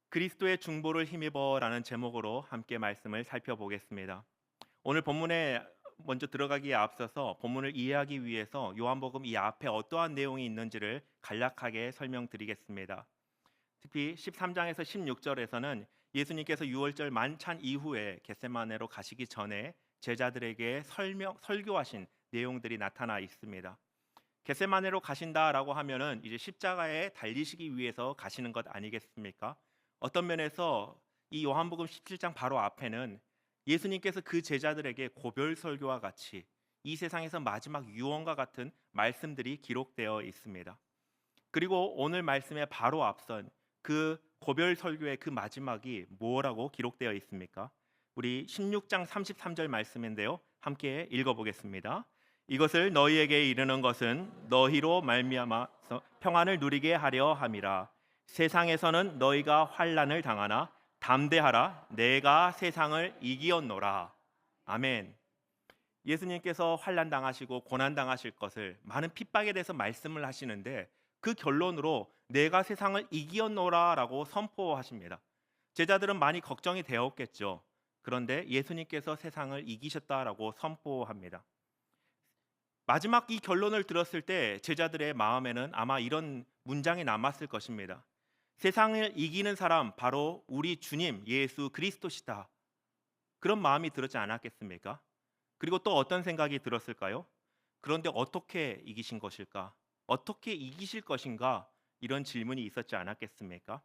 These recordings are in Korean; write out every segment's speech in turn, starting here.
그리스도의 중보를 힘입어라는 제목으로 함께 말씀을 살펴보겠습니다. 오늘 본문에 먼저 들어가기에 앞서서 본문을 이해하기 위해서 요한복음 이 앞에 어떠한 내용이 있는지를 간략하게 설명드리겠습니다. 특히 13장에서 16절에서는 예수님께서 유월절 만찬 이후에 겟세마네로 가시기 전에 제자들에게 설교하신 내용들이 나타나 있습니다. 겟세마네로 가신다라고 하면은 이제 십자가에 달리시기 위해서 가시는 것 아니겠습니까? 어떤 면에서 이 요한복음 17장 바로 앞에는 예수님께서 그 제자들에게 고별 설교와 같이 이 세상에서 마지막 유언과 같은 말씀들이 기록되어 있습니다. 그리고 오늘 말씀의 바로 앞선 그 고별 설교의 그 마지막이 뭐라고 기록되어 있습니까? 우리 16장 33절 말씀인데요. 함께 읽어보겠습니다. 이것을 너희에게 이르는 것은 너희로 말미암아서 평안을 누리게 하려 함이라. 세상에서는 너희가 환난을 당하나 담대하라. 내가 세상을 이기었노라. 아멘. 예수님께서 환난 당하시고 고난 당하실 것을 많은 핍박에 대해서 말씀을 하시는데 그 결론으로 내가 세상을 이기었노라라고 선포하십니다. 제자들은 많이 걱정이 되었겠죠. 그런데 예수님께서 세상을 이기셨다라고 선포합니다. 마지막 이 결론을 들었을 때 제자들의 마음에는 아마 이런 문장이 남았을 것입니다. 세상을 이기는 사람 바로 우리 주님 예수 그리스도시다. 그런 마음이 들었지 않았겠습니까? 그리고 또 어떤 생각이 들었을까요? 그런데 어떻게 이기신 것일까? 어떻게 이기실 것인가? 이런 질문이 있었지 않았겠습니까?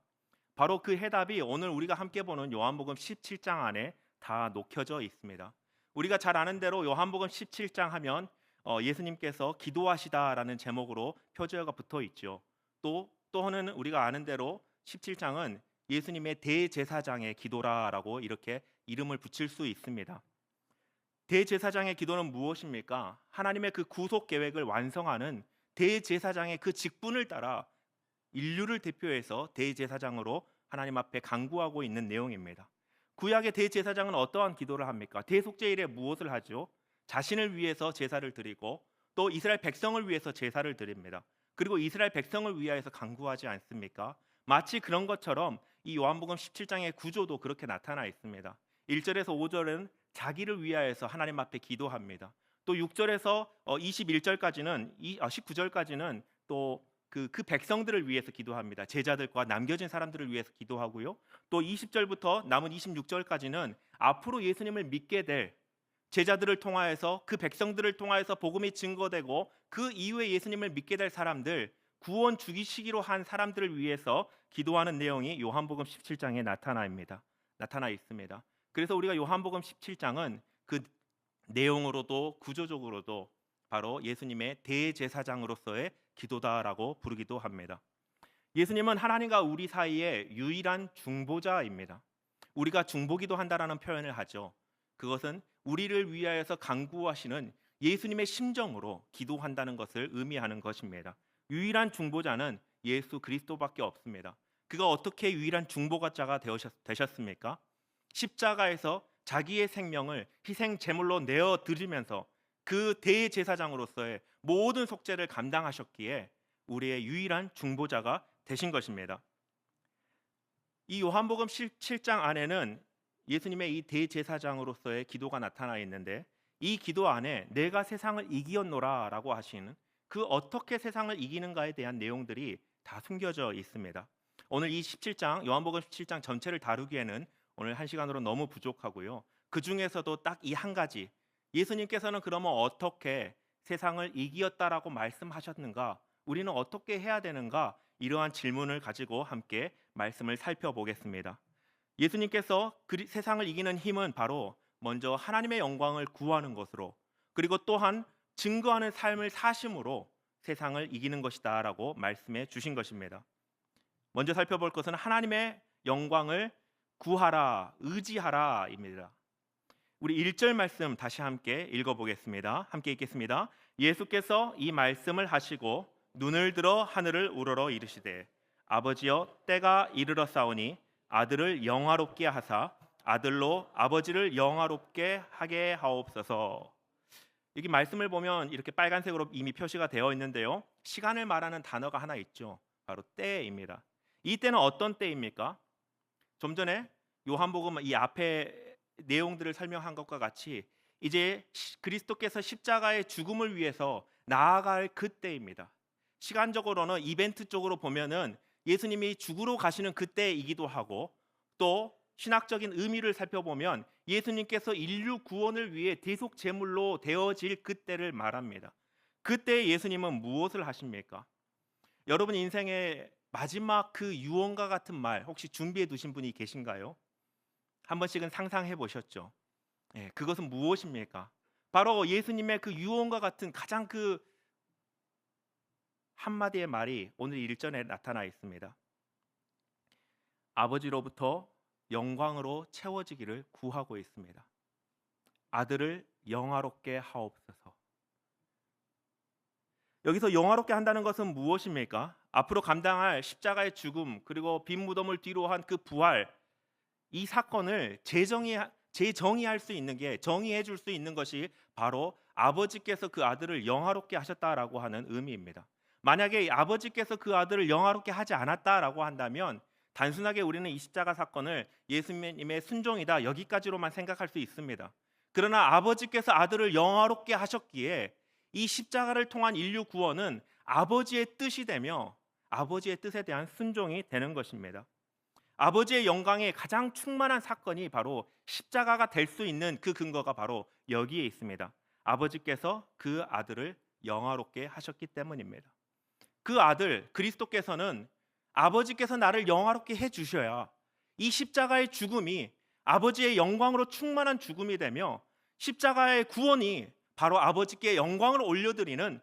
바로 그 해답이 오늘 우리가 함께 보는 요한복음 17장 안에 다 녹혀져 있습니다. 우리가 잘 아는 대로 요한복음 17장 하면 예수님께서 기도하시다라는 제목으로 표제어가 붙어 있죠. 또는 우리가 아는 대로 17장은 예수님의 대제사장의 기도라라고 이렇게 이름을 붙일 수 있습니다. 대제사장의 기도는 무엇입니까? 하나님의 그 구속 계획을 완성하는 대제사장의 그 직분을 따라 인류를 대표해서 대제사장으로 하나님 앞에 간구하고 있는 내용입니다. 구약의 대제사장은 어떠한 기도를 합니까? 대속죄일에 무엇을 하죠? 자신을 위해서 제사를 드리고 또 이스라엘 백성을 위해서 제사를 드립니다. 그리고 이스라엘 백성을 위하여서 간구하지 않습니까? 마치 그런 것처럼 이 요한복음 17장의 구조도 그렇게 나타나 있습니다. 1절에서 5절은 자기를 위하여서 하나님 앞에 기도합니다. 또 6절에서 21절까지는 19절까지는 또 그 백성들을 위해서 기도합니다. 제자들과 남겨진 사람들을 위해서 기도하고요. 또 20절부터 남은 26절까지는 앞으로 예수님을 믿게 될 제자들을 통하여서 그 백성들을 통하여서 복음이 증거되고 그 이후에 예수님을 믿게 될 사람들 구원 주기시기로 한 사람들을 위해서 기도하는 내용이 요한복음 17장에 나타나 있습니다. 그래서 우리가 요한복음 17장은 그 내용으로도 구조적으로도 바로 예수님의 대제사장으로서의 기도다라고 부르기도 합니다. 예수님은 하나님과 우리 사이의 유일한 중보자입니다. 우리가 중보기도 한다라는 표현을 하죠. 그것은 우리를 위하여서 간구하시는 예수님의 심정으로 기도한다는 것을 의미하는 것입니다. 유일한 중보자는 예수 그리스도밖에 없습니다. 그가 어떻게 유일한 중보자가 되셨습니까? 십자가에서 자기의 생명을 희생 제물로 내어 드리면서 그 대제사장으로서의 모든 속죄를 감당하셨기에 우리의 유일한 중보자가 되신 것입니다. 이 요한복음 7장 안에는 예수님의 이 대제사장으로서의 기도가 나타나 있는데 이 기도 안에 내가 세상을 이기었노라라고 하시는 그 어떻게 세상을 이기는가에 대한 내용들이 다 숨겨져 있습니다. 오늘 이 17장 요한복음 17장 전체를 다루기에는 오늘 한 시간으로 너무 부족하고요. 그 중에서도 딱 이 한 가지 예수님께서는 그러면 어떻게 세상을 이기었다라고 말씀하셨는가? 우리는 어떻게 해야 되는가? 이러한 질문을 가지고 함께 말씀을 살펴보겠습니다. 예수님께서 세상을 이기는 힘은 바로 먼저 하나님의 영광을 구하는 것으로 그리고 또한 증거하는 삶을 사심으로 세상을 이기는 것이다라고 말씀해 주신 것입니다. 먼저 살펴볼 것은 하나님의 영광을 구하라, 의지하라입니다. 우리 1절 말씀 다시 함께 읽어보겠습니다. 함께 읽겠습니다. 예수께서 이 말씀을 하시고 눈을 들어 하늘을 우러러 이르시되 아버지여 때가 이르렀사오니 아들을 영화롭게 하사 아들로 아버지를 영화롭게 하게 하옵소서. 여기 말씀을 보면 이렇게 빨간색으로 이미 표시가 되어 있는데요. 시간을 말하는 단어가 하나 있죠. 바로 때입니다. 이 때는 어떤 때입니까? 좀 전에 요한복음 이 앞에 내용들을 설명한 것과 같이 이제 그리스도께서 십자가의 죽음을 위해서 나아갈 그때입니다. 시간적으로는 이벤트 쪽으로 보면은 예수님이 죽으러 가시는 그때이기도 하고, 또 신학적인 의미를 살펴보면 예수님께서 인류 구원을 위해 대속 제물로 되어질 그때를 말합니다. 그때 예수님은 무엇을 하십니까? 여러분 인생의 마지막 그 유언과 같은 말 혹시 준비해 두신 분이 계신가요? 한 번씩은 상상해 보셨죠? 예, 그것은 무엇입니까? 바로 예수님의 그 유언과 같은 가장 그 한마디의 말이 오늘 1절에 나타나 있습니다. 아버지로부터 영광으로 채워지기를 구하고 있습니다. 아들을 영화롭게 하옵소서. 여기서 영화롭게 한다는 것은 무엇입니까? 앞으로 감당할 십자가의 죽음, 그리고 빈 무덤을 뒤로 한 그 부활, 이 사건을 재정의할 수 있는 게, 정의해 줄 수 있는 것이 바로 아버지께서 그 아들을 영화롭게 하셨다라고 하는 의미입니다. 만약에 아버지께서 그 아들을 영화롭게 하지 않았다라고 한다면 단순하게 우리는 이 십자가 사건을 예수님의 순종이다 여기까지로만 생각할 수 있습니다. 그러나 아버지께서 아들을 영화롭게 하셨기에 이 십자가를 통한 인류 구원은 아버지의 뜻이 되며 아버지의 뜻에 대한 순종이 되는 것입니다. 아버지의 영광에 가장 충만한 사건이 바로 십자가가 될 수 있는 그 근거가 바로 여기에 있습니다. 아버지께서 그 아들을 영화롭게 하셨기 때문입니다. 그 아들 그리스도께서는 아버지께서 나를 영화롭게 해 주셔야 이 십자가의 죽음이 아버지의 영광으로 충만한 죽음이 되며 십자가의 구원이 바로 아버지께 영광을 올려드리는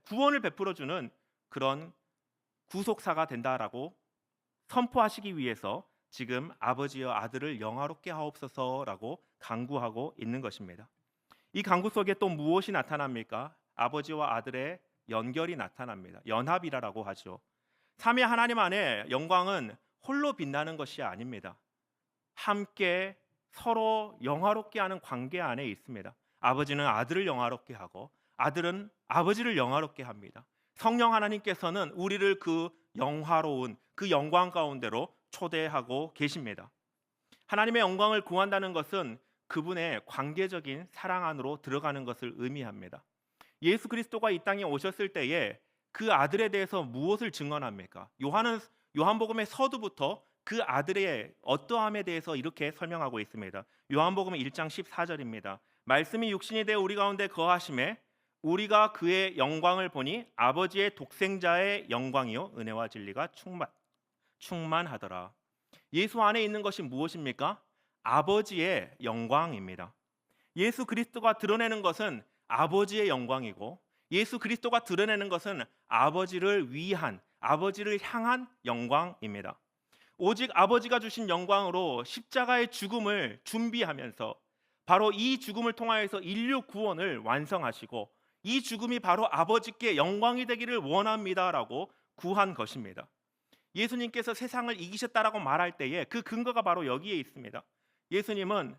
구원을 베풀어 주는 그런 구속사가 된다라고 선포하시기 위해서 지금 아버지여 아들을 영화롭게 하옵소서라고 간구하고 있는 것입니다. 이 간구 속에 또 무엇이 나타납니까? 아버지와 아들의 연결이 나타납니다. 연합이라고 하죠. 삼위 하나님 안에 영광은 홀로 빛나는 것이 아닙니다. 함께 서로 영화롭게 하는 관계 안에 있습니다. 아버지는 아들을 영화롭게 하고 아들은 아버지를 영화롭게 합니다. 성령 하나님께서는 우리를 그 영화로운 그 영광 가운데로 초대하고 계십니다. 하나님의 영광을 구한다는 것은 그분의 관계적인 사랑 안으로 들어가는 것을 의미합니다. 예수 그리스도가 이 땅에 오셨을 때에 그 아들에 대해서 무엇을 증언합니까? 요한복음의 서두부터 그 아들의 어떠함에 대해서 이렇게 설명하고 있습니다. 요한복음 1장 14절입니다. 말씀이 육신이 되어 우리 가운데 거하심에 우리가 그의 영광을 보니 아버지의 독생자의 영광이요 은혜와 진리가 충만하더라. 예수 안에 있는 것이 무엇입니까? 아버지의 영광입니다. 예수 그리스도가 드러내는 것은 아버지의 영광이고 예수 그리스도가 드러내는 것은 아버지를 위한, 아버지를 향한 영광입니다. 오직 아버지가 주신 영광으로 십자가의 죽음을 준비하면서 바로 이 죽음을 통하여서 인류 구원을 완성하시고 이 죽음이 바로 아버지께 영광이 되기를 원합니다라고 구한 것입니다. 예수님께서 세상을 이기셨다라고 말할 때에 그 근거가 바로 여기에 있습니다. 예수님은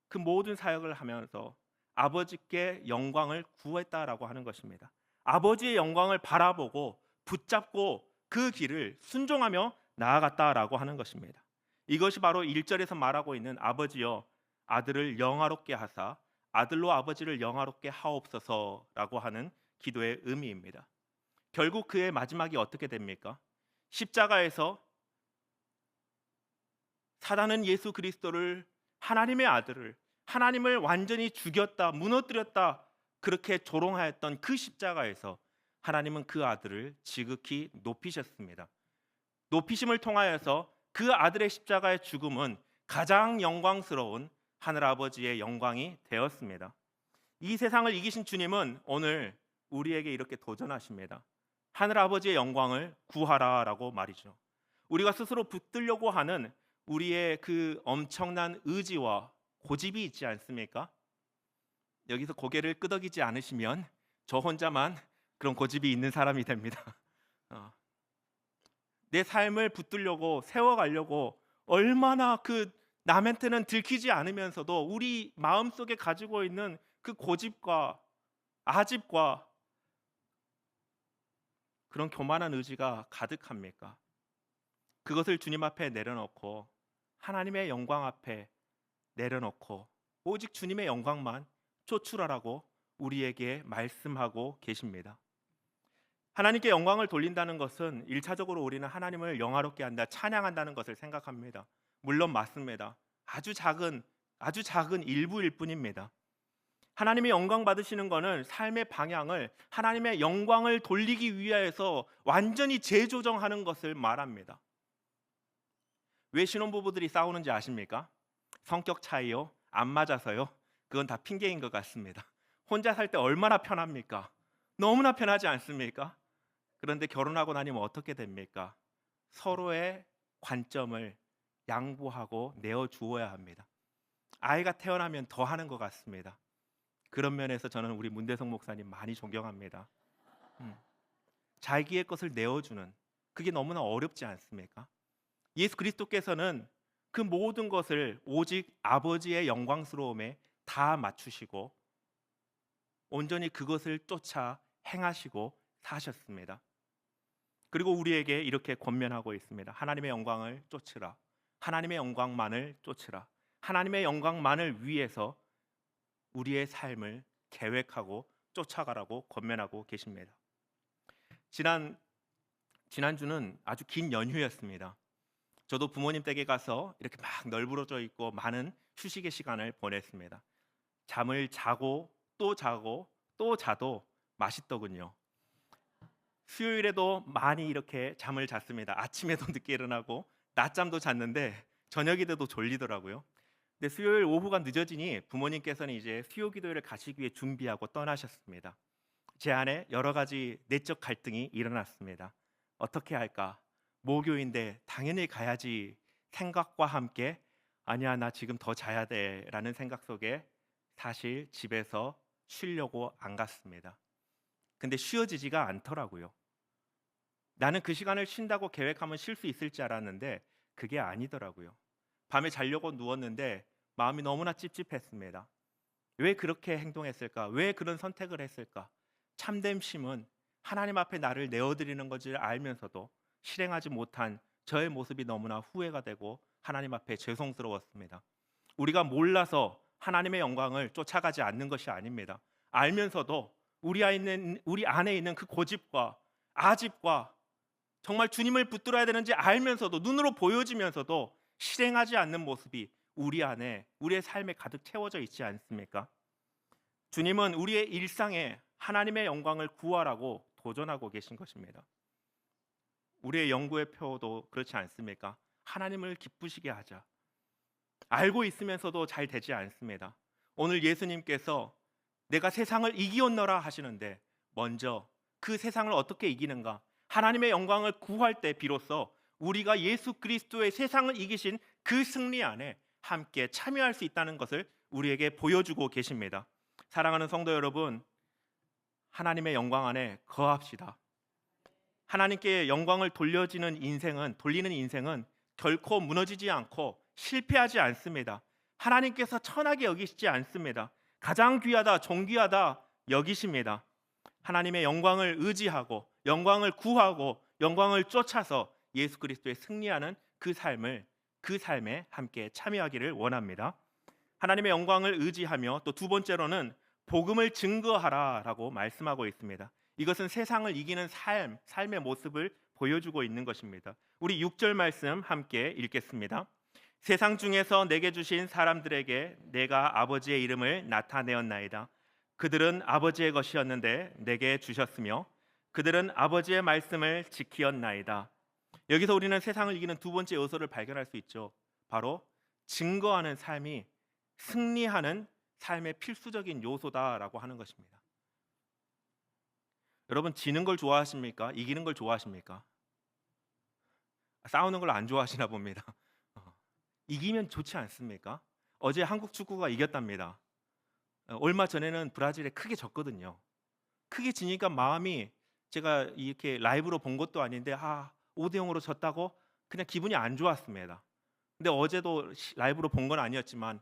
그 모든 사역을 하면서 아버지께 영광을 구했다라고 하는 것입니다. 아버지의 영광을 바라보고 붙잡고 그 길을 순종하며 나아갔다라고 하는 것입니다. 이것이 바로 1절에서 말하고 있는 아버지여 아들을 영화롭게 하사 아들로 아버지를 영화롭게 하옵소서라고 하는 기도의 의미입니다. 결국 그의 마지막이 어떻게 됩니까? 십자가에서 사단은 예수 그리스도를 하나님의 아들을 하나님을 완전히 죽였다, 무너뜨렸다 그렇게 조롱하였던 그 십자가에서 하나님은 그 아들을 지극히 높이셨습니다. 높이심을 통하여서 그 아들의 십자가의 죽음은 가장 영광스러운 하늘아버지의 영광이 되었습니다. 이 세상을 이기신 주님은 오늘 우리에게 이렇게 도전하십니다. 하늘아버지의 영광을 구하라라고 말이죠. 우리가 스스로 붙들려고 하는 우리의 그 엄청난 의지와 고집이 있지 않습니까? 여기서 고개를 끄덕이지 않으시면 저 혼자만 그런 고집이 있는 사람이 됩니다. 내 삶을 붙들려고 세워가려고 얼마나 그 남한테는 들키지 않으면서도 우리 마음속에 가지고 있는 그 고집과 아집과 그런 교만한 의지가 가득합니까? 그것을 주님 앞에 내려놓고 하나님의 영광 앞에 내려놓고 오직 주님의 영광만 쫓으라라고 우리에게 말씀하고 계십니다. 하나님께 영광을 돌린다는 것은 일차적으로 우리는 하나님을 영화롭게 한다, 찬양한다는 것을 생각합니다. 물론 맞습니다. 아주 작은 일부일 뿐입니다. 하나님의 영광 받으시는 것은 삶의 방향을 하나님의 영광을 돌리기 위해서 완전히 재조정하는 것을 말합니다. 왜 신혼부부들이 싸우는지 아십니까? 성격 차이요? 안 맞아서요? 그건 다 핑계인 것 같습니다. 혼자 살 때 얼마나 편합니까? 너무나 편하지 않습니까? 그런데 결혼하고 나니면 어떻게 됩니까? 서로의 관점을 양보하고 내어주어야 합니다. 아이가 태어나면 더 하는 것 같습니다. 그런 면에서 저는 우리 문대성 목사님 많이 존경합니다. 자기의 것을 내어주는, 그게 너무나 어렵지 않습니까? 예수 그리스도께서는 그 모든 것을 오직 아버지의 영광스러움에 다 맞추시고 온전히 그것을 쫓아 행하시고 사셨습니다. 그리고 우리에게 이렇게 권면하고 있습니다. 하나님의 영광을 쫓으라. 하나님의 영광만을 쫓으라. 하나님의 영광만을 위해서 우리의 삶을 계획하고 쫓아가라고 권면하고 계십니다. 지난주는 아주 긴 연휴였습니다. 저도 부모님 댁에 가서 이렇게 막 널브러져 있고 많은 휴식의 시간을 보냈습니다. 잠을 자고 또 자고 또 자도 맛있더군요. 수요일에도 많이 이렇게 잠을 잤습니다. 아침에도 늦게 일어나고 낮잠도 잤는데 저녁이 돼도 졸리더라고요. 근데 수요일 오후가 늦어지니 부모님께서는 이제 수요 기도회를 가시기 위해 준비하고 떠나셨습니다. 제 안에 여러 가지 내적 갈등이 일어났습니다. 어떻게 할까? 모교인데 당연히 가야지 생각과 함께 아니야 나 지금 더 자야 돼라는 생각 속에 사실 집에서 쉬려고 안 갔습니다. 근데 쉬어지지가 않더라고요. 나는 그 시간을 쉰다고 계획하면 쉴 수 있을 줄 알았는데 그게 아니더라고요. 밤에 자려고 누웠는데 마음이 너무나 찝찝했습니다. 왜 그렇게 행동했을까? 왜 그런 선택을 했을까? 참된 쉼은 하나님 앞에 나를 내어드리는 것을 알면서도 실행하지 못한 저의 모습이 너무나 후회가 되고 하나님 앞에 죄송스러웠습니다. 우리가 몰라서 하나님의 영광을 쫓아가지 않는 것이 아닙니다. 알면서도 우리 안에 있는 그 고집과 아집과 정말 주님을 붙들어야 되는지 알면서도 눈으로 보여지면서도 실행하지 않는 모습이 우리 안에 우리의 삶에 가득 채워져 있지 않습니까? 주님은 우리의 일상에 하나님의 영광을 구하라고 도전하고 계신 것입니다. 우리의 연구의 표도 그렇지 않습니까? 하나님을 기쁘시게 하자. 알고 있으면서도 잘 되지 않습니다. 오늘 예수님께서 내가 세상을 이기었노라 하시는데 먼저 그 세상을 어떻게 이기는가? 하나님의 영광을 구할 때 비로소 우리가 예수 그리스도의 세상을 이기신 그 승리 안에 함께 참여할 수 있다는 것을 우리에게 보여주고 계십니다. 사랑하는 성도 여러분, 하나님의 영광 안에 거합시다. 하나님께 영광을 돌리는 인생은 결코 무너지지 않고 실패하지 않습니다. 하나님께서 천하게 여기시지 않습니다. 가장 귀하다, 존귀하다 여기십니다. 하나님의 영광을 의지하고 영광을 구하고 영광을 쫓아서 예수 그리스도의 승리하는 그 삶에 함께 참여하기를 원합니다. 하나님의 영광을 의지하며 또 두 번째로는 복음을 증거하라라고 말씀하고 있습니다. 이것은 세상을 이기는 삶의 모습을 보여주고 있는 것입니다. 우리 6절 말씀 함께 읽겠습니다. 세상 중에서 내게 주신 사람들에게 내가 아버지의 이름을 나타내었나이다. 그들은 아버지의 것이었는데 내게 주셨으며 그들은 아버지의 말씀을 지키었나이다. 여기서 우리는 세상을 이기는 두 번째 요소를 발견할 수 있죠. 바로 증거하는 삶이 승리하는 삶의 필수적인 요소다라고 하는 것입니다. 여러분, 지는 걸 좋아하십니까? 이기는 걸 좋아하십니까? 싸우는 걸 안 좋아하시나 봅니다. 이기면 좋지 않습니까? 어제 한국 축구가 이겼답니다. 얼마 전에는 브라질에 크게 졌거든요. 크게 지니까 마음이, 제가 이렇게 라이브로 본 것도 아닌데 5대0으로 졌다고 그냥 기분이 안 좋았습니다. 근데 어제도 라이브로 본 건 아니었지만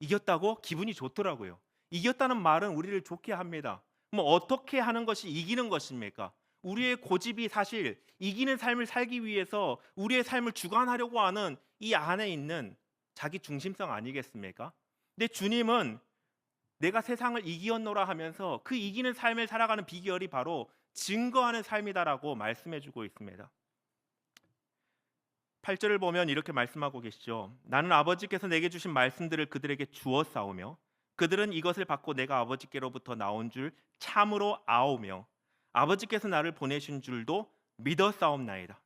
이겼다고 기분이 좋더라고요. 이겼다는 말은 우리를 좋게 합니다. 뭐 어떻게 하는 것이 이기는 것입니까? 우리의 고집이 사실 이기는 삶을 살기 위해서 우리의 삶을 주관하려고 하는 이 안에 있는 자기 중심성 아니겠습니까? 근데 주님은 내가 세상을 이기었노라 하면서 그 이기는 삶을 살아가는 비결이 바로 증거하는 삶이다라고 말씀해 주고 있습니다. 8절을 보면 이렇게 말씀하고 계시죠. 나는 아버지께서 내게 주신 말씀들을 그들에게 주어 싸우며 그들은 이것을 받고 내가 아버지께로부터 나온 줄 참으로 아오며 아버지께서 나를 보내신 줄도 믿어 싸움나이다.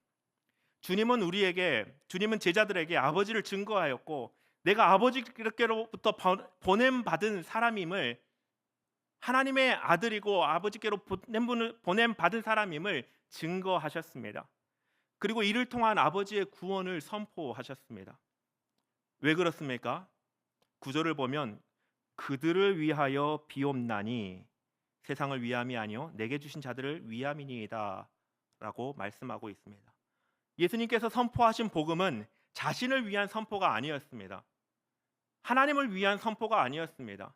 주님은 제자들에게 아버지를 증거하였고 내가 아버지께로부터 보냄 받은 사람임을, 하나님의 아들이고 아버지께로 보냄 받은 사람임을 증거하셨습니다. 그리고 이를 통한 아버지의 구원을 선포하셨습니다. 왜 그렇습니까? 9절을 보면 그들을 위하여 비옵나니 세상을 위함이 아니요 내게 주신 자들을 위함이니이다 라고 말씀하고 있습니다. 예수님께서 선포하신 복음은 자신을 위한 선포가 아니었습니다. 하나님을 위한 선포가 아니었습니다.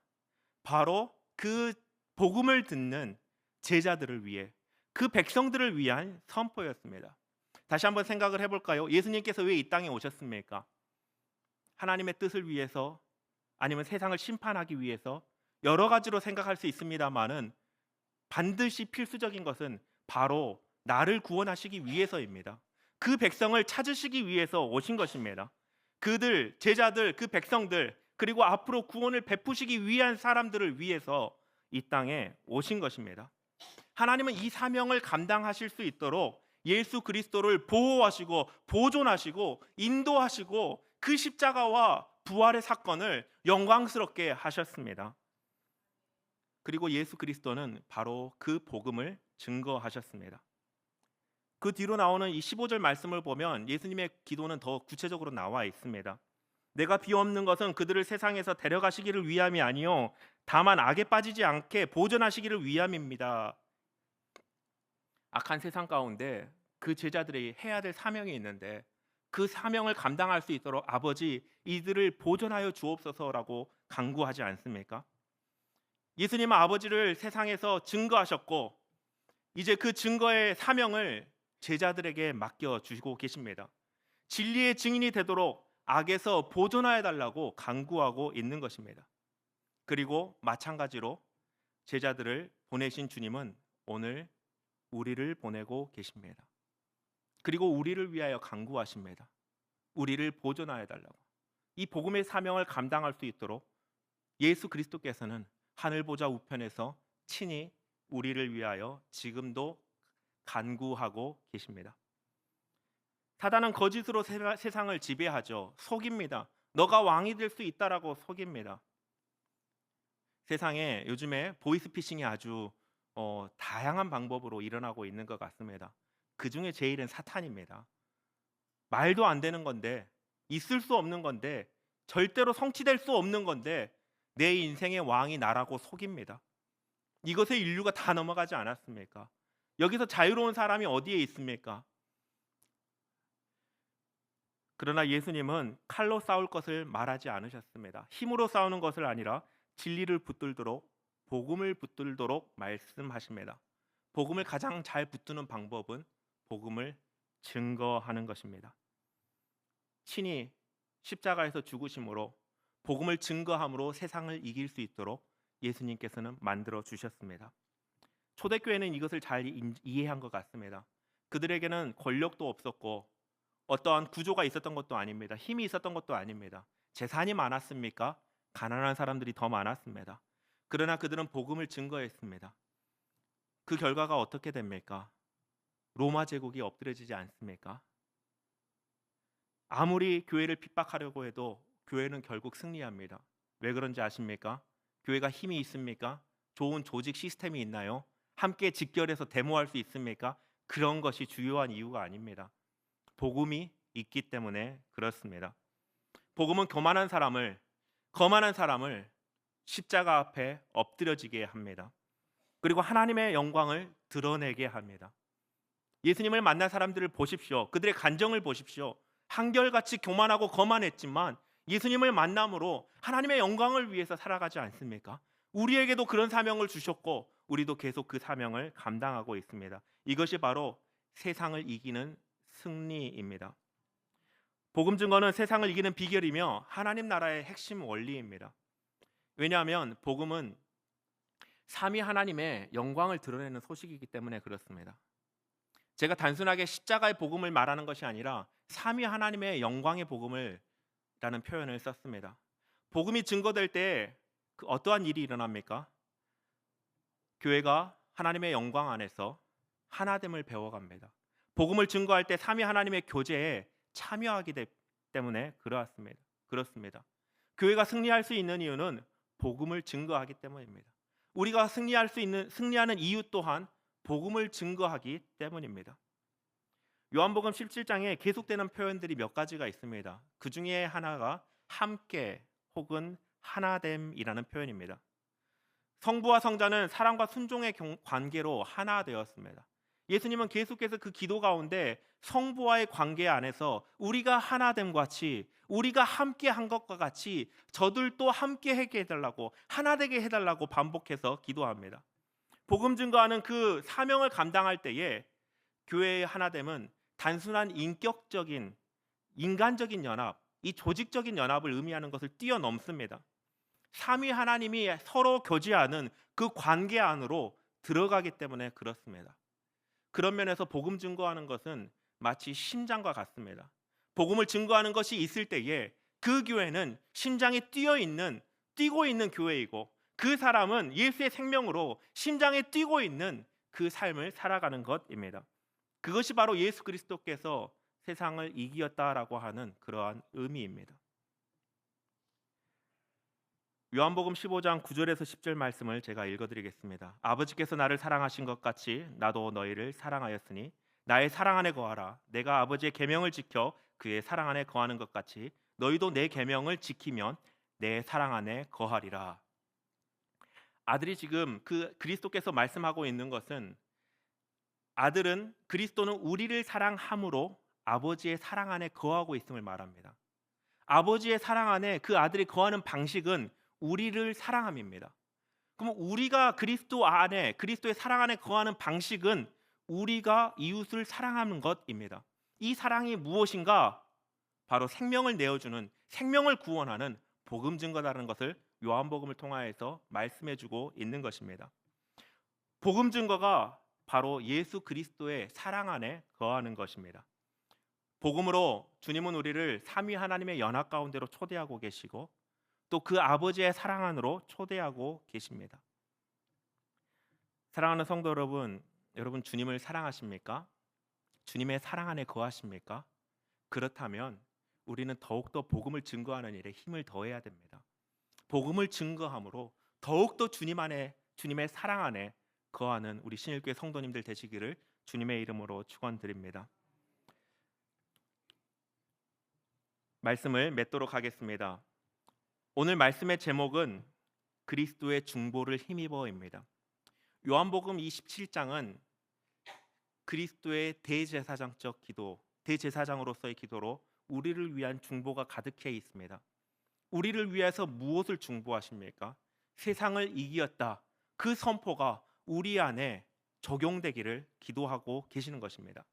바로 그 복음을 듣는 제자들을 위해, 그 백성들을 위한 선포였습니다. 다시 한번 생각을 해볼까요? 예수님께서 왜 이 땅에 오셨습니까? 하나님의 뜻을 위해서, 아니면 세상을 심판하기 위해서? 여러 가지로 생각할 수 있습니다만은 반드시 필수적인 것은 바로 나를 구원하시기 위해서입니다. 그 백성을 찾으시기 위해서 오신 것입니다. 그들, 제자들, 그 백성들, 그리고 앞으로 구원을 베푸시기 위한 사람들을 위해서 이 땅에 오신 것입니다. 하나님은 이 사명을 감당하실 수 있도록 예수 그리스도를 보호하시고 보존하시고 인도하시고 그 십자가와 부활의 사건을 영광스럽게 하셨습니다. 그리고 예수 그리스도는 바로 그 복음을 증거하셨습니다. 그 뒤로 나오는 이 15절 말씀을 보면 예수님의 기도는 더 구체적으로 나와 있습니다. 내가 비옵는 것은 그들을 세상에서 데려가시기를 위함이 아니요 다만 악에 빠지지 않게 보존하시기를 위함입니다. 악한 세상 가운데 그 제자들이 해야 될 사명이 있는데 그 사명을 감당할 수 있도록 아버지 이들을 보존하여 주옵소서라고 간구하지 않습니까? 예수님은 아버지를 세상에서 증거하셨고 이제 그 증거의 사명을 제자들에게 맡겨주시고 계십니다. 진리의 증인이 되도록 악에서 보존하여 달라고 간구하고 있는 것입니다. 그리고 마찬가지로 제자들을 보내신 주님은 오늘 우리를 보내고 계십니다. 그리고 우리를 위하여 간구하십니다. 우리를 보존하여 달라고. 이 복음의 사명을 감당할 수 있도록 예수 그리스도께서는 하늘 보좌 우편에서 친히 우리를 위하여 지금도 간구하고 계십니다. 사단은 거짓으로 세상을 지배하죠. 속입니다. 너가 왕이 될 수 있다라고 속입니다. 세상에 요즘에 보이스피싱이 아주 다양한 방법으로 일어나고 있는 것 같습니다. 그 중에 제일은 사탄입니다. 말도 안 되는 건데, 있을 수 없는 건데, 절대로 성취될 수 없는 건데 내 인생의 왕이 나라고 속입니다. 이것에 인류가 다 넘어가지 않았습니까? 여기서 자유로운 사람이 어디에 있습니까? 그러나 예수님은 칼로 싸울 것을 말하지 않으셨습니다. 힘으로 싸우는 것을 아니라 진리를 붙들도록, 복음을 붙들도록 말씀하십니다. 복음을 가장 잘 붙드는 방법은 복음을 증거하는 것입니다. 친히 십자가에서 죽으심으로 복음을 증거함으로 세상을 이길 수 있도록 예수님께서는 만들어 주셨습니다. 초대교회는 이것을 잘 이해한 것 같습니다. 그들에게는 권력도 없었고 어떠한 구조가 있었던 것도 아닙니다. 힘이 있었던 것도 아닙니다. 재산이 많았습니까? 가난한 사람들이 더 많았습니다. 그러나 그들은 복음을 증거했습니다. 그 결과가 어떻게 됩니까? 로마 제국이 엎드려지지 않습니까? 아무리 교회를 핍박하려고 해도 교회는 결국 승리합니다. 왜 그런지 아십니까? 교회가 힘이 있습니까? 좋은 조직 시스템이 있나요? 함께 직결해서 데모할 수 있습니까? 그런 것이 주요한 이유가 아닙니다. 복음이 있기 때문에 그렇습니다. 복음은 거만한 사람을 십자가 앞에 엎드려지게 합니다. 그리고 하나님의 영광을 드러내게 합니다. 예수님을 만난 사람들을 보십시오. 그들의 간정을 보십시오. 한결같이 교만하고 거만했지만 예수님을 만남으로 하나님의 영광을 위해서 살아가지 않습니까? 우리에게도 그런 사명을 주셨고 우리도 계속 그 사명을 감당하고 있습니다. 이것이 바로 세상을 이기는 승리입니다. 복음 증거는 세상을 이기는 비결이며 하나님 나라의 핵심 원리입니다. 왜냐하면 복음은 삼위 하나님의 영광을 드러내는 소식이기 때문에 그렇습니다. 제가 단순하게 십자가의 복음을 말하는 것이 아니라 삼위 하나님의 영광의 복음을 라는 표현을 썼습니다. 복음이 증거될 때 어떠한 일이 일어납니까? 교회가 하나님의 영광 안에서 하나됨을 배워갑니다. 복음을 증거할 때 삼위 하나님의 교제에 참여하기 때문에 그렇습니다. 교회가 승리할 수 있는 이유는 복음을 증거하기 때문입니다. 우리가 승리하는 이유 또한 복음을 증거하기 때문입니다. 요한복음 17장에 계속되는 표현들이 몇 가지가 있습니다. 그 중에 하나가 함께 혹은 하나됨이라는 표현입니다. 성부와 성자는 사랑과 순종의 관계로 하나 되었습니다. 예수님은 계속해서 그 기도 가운데 성부와의 관계 안에서 우리가 하나됨 같이, 우리가 함께 한 것과 같이 저들도 함께 하게 해달라고, 하나 되게 해달라고 반복해서 기도합니다. 복음 증거하는 그 사명을 감당할 때에 교회의 하나됨은 단순한 인격적인, 인간적인 연합, 이 조직적인 연합을 의미하는 것을 뛰어넘습니다. 삼위 하나님이 서로 교제하는 그 관계 안으로 들어가기 때문에 그렇습니다. 그런 면에서 복음 증거하는 것은 마치 심장과 같습니다. 복음을 증거하는 것이 있을 때에 그 교회는 심장이 뛰고 있는 교회이고, 그 사람은 예수의 생명으로 심장에 뛰고 있는 그 삶을 살아가는 것입니다. 그것이 바로 예수 그리스도께서 세상을 이기었다라고 하는 그러한 의미입니다. 요한복음 15장 9절에서 10절 말씀을 제가 읽어드리겠습니다. 아버지께서 나를 사랑하신 것 같이 나도 너희를 사랑하였으니 나의 사랑 안에 거하라. 내가 아버지의 계명을 지켜 그의 사랑 안에 거하는 것 같이 너희도 내 계명을 지키면 내 사랑 안에 거하리라. 아들이 지금 그 그리스도께서 말씀하고 있는 것은, 그리스도는 우리를 사랑함으로 아버지의 사랑 안에 거하고 있음을 말합니다. 아버지의 사랑 안에 그 아들이 거하는 방식은 우리를 사랑함입니다. 그럼 우리가 그리스도의 사랑 안에 거하는 방식은 우리가 이웃을 사랑하는 것입니다. 이 사랑이 무엇인가? 바로 생명을 내어주는, 생명을 구원하는 복음 증거라는 것을 요한복음을 통하여서 말씀해주고 있는 것입니다. 복음 증거가 바로 예수 그리스도의 사랑 안에 거하는 것입니다. 복음으로 주님은 우리를 삼위 하나님의 연합 가운데로 초대하고 계시고, 또 그 아버지의 사랑 안으로 초대하고 계십니다. 사랑하는 성도 여러분, 여러분 주님을 사랑하십니까? 주님의 사랑 안에 거하십니까? 그렇다면 우리는 더욱더 복음을 증거하는 일에 힘을 더해야 됩니다. 복음을 증거함으로 더욱더 주님의 사랑 안에 거하는 우리 신일교회 성도님들 되시기를 주님의 이름으로 축원드립니다. 말씀을 맺도록 하겠습니다. 오늘 말씀의 제목은 그리스도의 중보를 힘입어입니다. 요한복음 27장은 그리스도의 대제사장적 기도, 대제사장으로서의 기도로 우리를 위한 중보가 가득해 있습니다. 우리를 위해서 무엇을 중보하십니까? 세상을 이기었다. 그 선포가 우리 안에 적용되기를 기도하고 계시는 것입니다.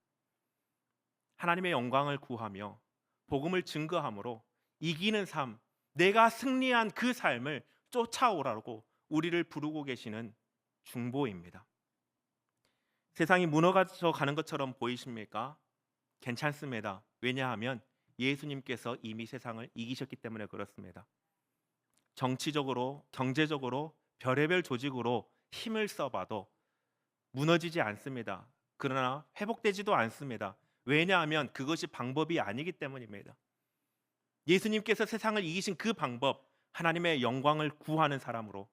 하나님의 영광을 구하며 복음을 증거함으로 이기는 삶, 내가 승리한 그 삶을 쫓아오라고 우리를 부르고 계시는 중보입니다. 세상이 무너져 가는 것처럼 보이십니까? 괜찮습니다. 왜냐하면 예수님께서 이미 세상을 이기셨기 때문에 그렇습니다. 정치적으로, 경제적으로, 별의별 조직으로 힘을 써봐도 무너지지 않습니다. 그러나 회복되지도 않습니다. 왜냐하면 그것이 방법이 아니기 때문입니다. 예수님께서 세상을 이기신 그 방법, 하나님의 영광을 구하는 사람으로,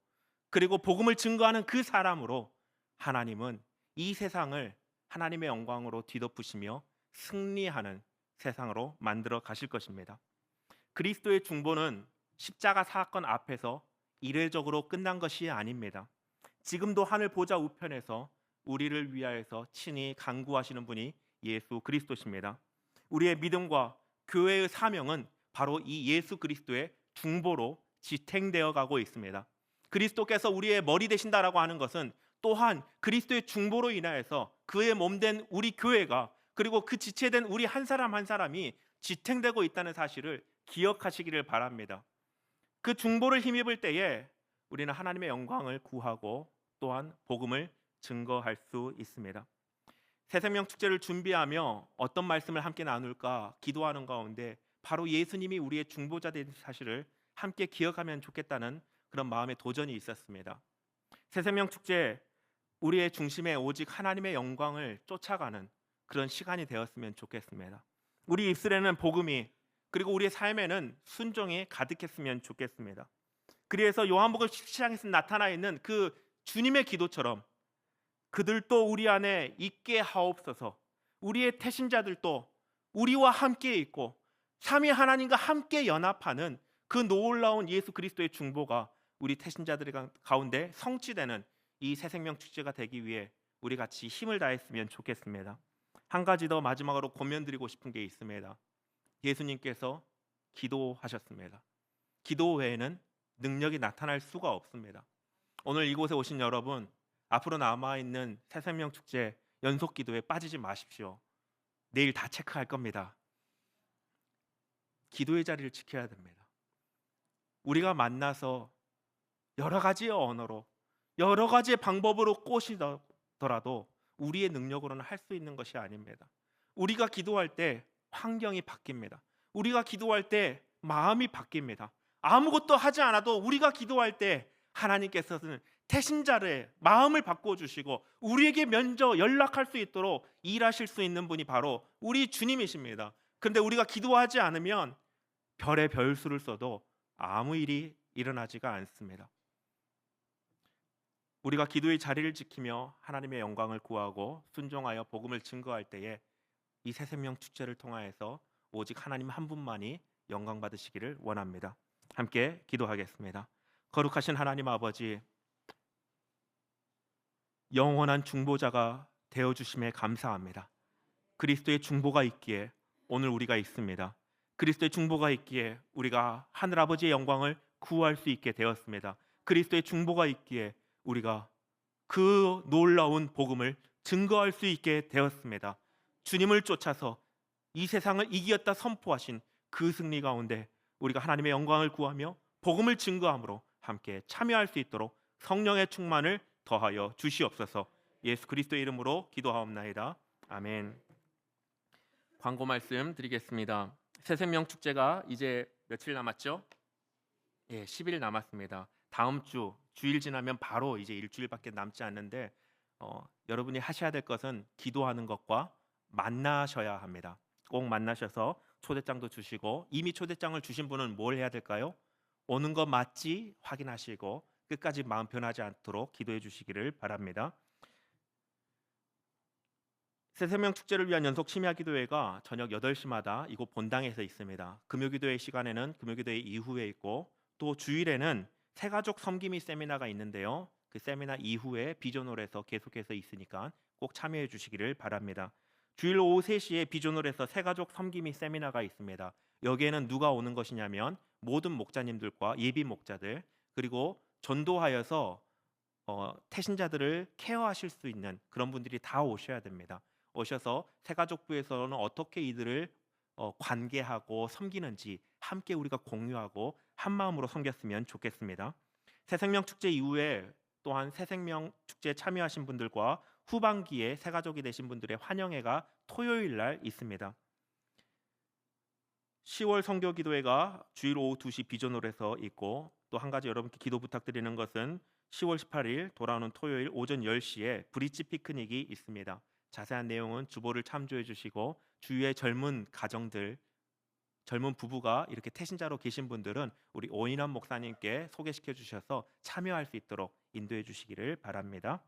그리고 복음을 증거하는 그 사람으로 하나님은 이 세상을 하나님의 영광으로 뒤덮으시며 승리하는 세상으로 만들어 가실 것입니다. 그리스도의 중보는 십자가 사건 앞에서 이례적으로 끝난 것이 아닙니다. 지금도 하늘 보좌 우편에서 우리를 위하여서 친히 간구하시는 분이 예수 그리스도십니다. 우리의 믿음과 교회의 사명은 바로 이 예수 그리스도의 중보로 지탱되어 가고 있습니다. 그리스도께서 우리의 머리 되신다라고 하는 것은 또한 그리스도의 중보로 인하여서 그의 몸된 우리 교회가 그리고 그 지체된 우리 한 사람 한 사람이 지탱되고 있다는 사실을 기억하시기를 바랍니다. 그 중보를 힘입을 때에 우리는 하나님의 영광을 구하고 또한 복음을 증거할 수 있습니다. 새생명 축제를 준비하며 어떤 말씀을 함께 나눌까 기도하는 가운데 바로 예수님이 우리의 중보자 된 사실을 함께 기억하면 좋겠다는 그런 마음의 도전이 있었습니다. 새생명 축제 우리의 중심에 오직 하나님의 영광을 쫓아가는 그런 시간이 되었으면 좋겠습니다. 우리 입술에는 복음이 그리고 우리의 삶에는 순종이 가득했으면 좋겠습니다. 그래서 요한복음 17장에서 나타나 있는 그 주님의 기도처럼 그들도 우리 안에 있게 하옵소서. 우리의 태신자들도 우리와 함께 있고 삼위 하나님과 함께 연합하는 그 놀라운 예수 그리스도의 중보가 우리 태신자들 가운데 성취되는 이 새생명 축제가 되기 위해 우리 같이 힘을 다했으면 좋겠습니다. 한 가지 더 마지막으로 권면드리고 싶은 게 있습니다. 예수님께서 기도하셨습니다. 기도 외에는 능력이 나타날 수가 없습니다. 오늘 이곳에 오신 여러분, 앞으로 남아있는 새생명 축제 연속 기도에 빠지지 마십시오. 내일 다 체크할 겁니다. 기도의 자리를 지켜야 됩니다. 우리가 만나서 여러 가지의 언어로 여러 가지의 방법으로 꼬시더라도 우리의 능력으로는 할 수 있는 것이 아닙니다. 우리가 기도할 때 환경이 바뀝니다. 우리가 기도할 때 마음이 바뀝니다. 아무것도 하지 않아도 우리가 기도할 때 하나님께서는 태신자의 마음을 바꿔주시고 우리에게 먼저 연락할 수 있도록 일하실 수 있는 분이 바로 우리 주님이십니다. 그런데 우리가 기도하지 않으면 별의 별수를 써도 아무 일이 일어나지가 않습니다. 우리가 기도의 자리를 지키며 하나님의 영광을 구하고 순종하여 복음을 증거할 때에 이 새생명 축제를 통하여서 오직 하나님 한 분만이 영광 받으시기를 원합니다. 함께 기도하겠습니다. 거룩하신 하나님 아버지, 영원한 중보자가 되어주심에 감사합니다. 그리스도의 중보가 있기에 오늘 우리가 있습니다. 그리스도의 중보가 있기에 우리가 하늘아버지의 영광을 구할 수 있게 되었습니다. 그리스도의 중보가 있기에 우리가 그 놀라운 복음을 증거할 수 있게 되었습니다. 주님을 쫓아서 이 세상을 이기었다 선포하신 그 승리 가운데 우리가 하나님의 영광을 구하며 복음을 증거함으로 함께 참여할 수 있도록 성령의 충만을 더하여 주시옵소서. 예수 그리스도의 이름으로 기도하옵나이다. 아멘. 광고 말씀 드리겠습니다. 새생명 축제가 이제 며칠 남았죠? 10일 남았습니다. 다음 주일 지나면 바로 이제 일주일밖에 남지 않는데 여러분이 하셔야 될 것은 기도하는 것과 만나셔야 합니다. 꼭 만나셔서 초대장도 주시고 이미 초대장을 주신 분은 뭘 해야 될까요? 오는 거 맞지 확인하시고 끝까지 마음 변하지 않도록 기도해 주시기를 바랍니다. 새생명 축제를 위한 연속 심야 기도회가 저녁 8시마다 이곳 본당에서 있습니다. 금요기도회 시간에는 금요기도회 이후에 있고 또 주일에는 새가족 섬김이 세미나가 있는데요. 그 세미나 이후에 비전홀에서 계속해서 있으니까 꼭 참여해 주시기를 바랍니다. 주일 오후 3시에 비전홀에서 새가족 섬김이 세미나가 있습니다. 여기에는 누가 오는 것이냐면 모든 목자님들과 예비 목자들 그리고 전도하여서 태신자들을 케어하실 수 있는 그런 분들이 다 오셔야 됩니다. 오셔서 새가족부에서는 어떻게 이들을 관계하고 섬기는지 함께 우리가 공유하고 한 마음으로 섬겼으면 좋겠습니다. 새생명 축제 이후에 또한 새생명 축제에 참여하신 분들과 후반기에 새가족이 되신 분들의 환영회가 토요일 날 있습니다. 10월 성교 기도회가 주일 오후 2시 비전홀에서 있고 또 한 가지 여러분께 기도 부탁드리는 것은 10월 18일 돌아오는 토요일 오전 10시에 브릿지 피크닉이 있습니다. 자세한 내용은 주보를 참조해 주시고 주위의 젊은 가정들, 젊은 부부가 이렇게 태신자로 계신 분들은 우리 오인환 목사님께 소개시켜 주셔서 참여할 수 있도록 인도해 주시기를 바랍니다.